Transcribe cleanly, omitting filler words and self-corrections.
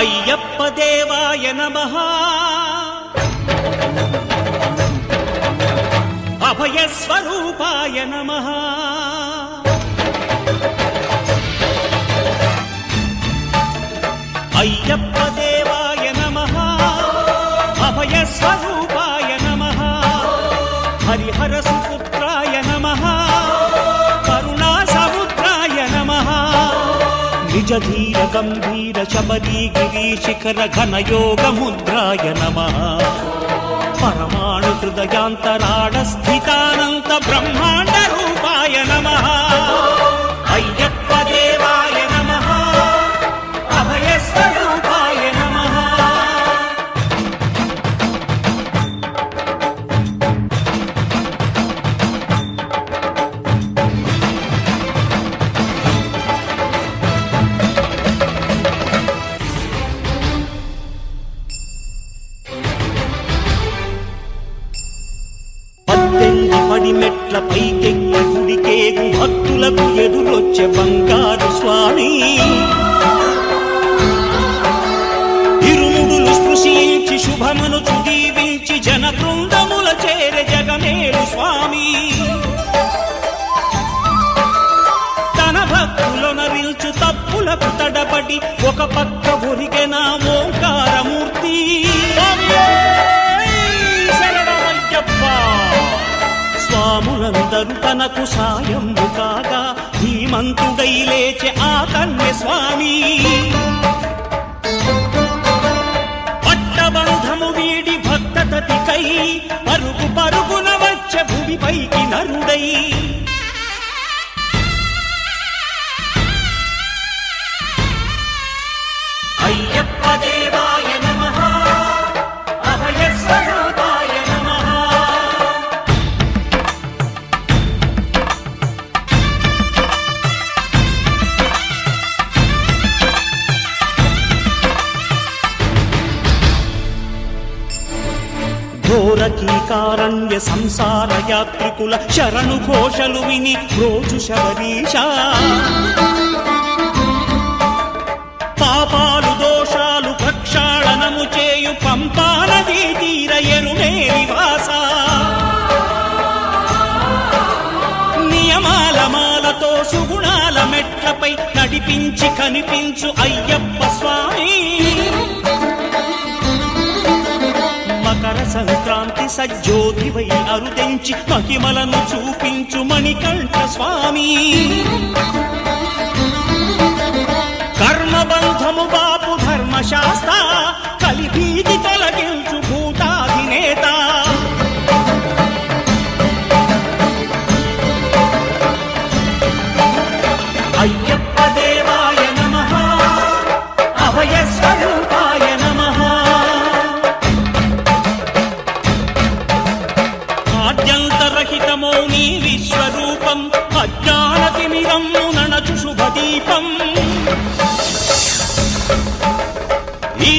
అయ్యప్ప దేవాయ నమః అభయ స్వరూపాయ నమః అయ్యప్ప దేవాయ నమః అభయ స్వరూపాయ నమః హరిహర సుపుత్రాయ నమః కరుణా సముద్రాయ నమః నిజ ధీర గంభీర శబరీ గిరీ శిఖర ఘన యోగ ముద్రాయ నమః పరమాణు హృదయాంతరాళ స్థితానంత బ్రహ్మాండ రూపాయ నమః అయ్యప్ప దేవాయ నమః అభయ స్వరూపాయ నమః పడి మెట్ల పైకెక్కి గుడికేగు భక్తులకు ఎదురొచ్చే బంగారు స్వామి ఇరుముడులు స్పృశించి శుభమును చుదీవించి జన బృందముల చేర జగమేలు స్వామి తన భక్తులొనరిల్చు తప్పులకు తడబడి ఒక పక్క ఒరిగెన ఓంకారమూర్తి స్వాములందరూ తనకు సాయము కాగా ధీమంతుడై లేచె ఆ కన్య స్వామి పట్టబంధము వీడి భక్తతతికై పరుగు పరుగున వచ్చె భూమిపైకి నరుడై అయ్యప్ప దేవాయ నమః అభయ స్వరూపాయ నమః ఘోరకీకారణ్య సంసార యాత్రికుల శరణు ఘోషలు విని రోజు శబరీష పాపాలు దోషాలు ప్రక్షాళనము చేయు పంపా నదీ తీర ఎరుమే నివాస నియమాల మాలతో సుగుణాల మెట్లపై నడిపించి కనిపించు అయ్యప్ప స్వామి మకర సంక్రాంతి సజ్జోతివై అరుదెంచి మహిమలను చూపించు మణికంఠ స్వామి కర్మబంధము బాపు ధర్మశాస్త్ర కలిభీతి తొలగించు భూతాధినేత అయ్యప్ప దేవాయ నమః అభయ స్వరూపాయ నమః ఆద్యంతరహితమో నీ విశ్వరూపం అజ్ఞానతిమిరము నణచు శుభదీపం ఈ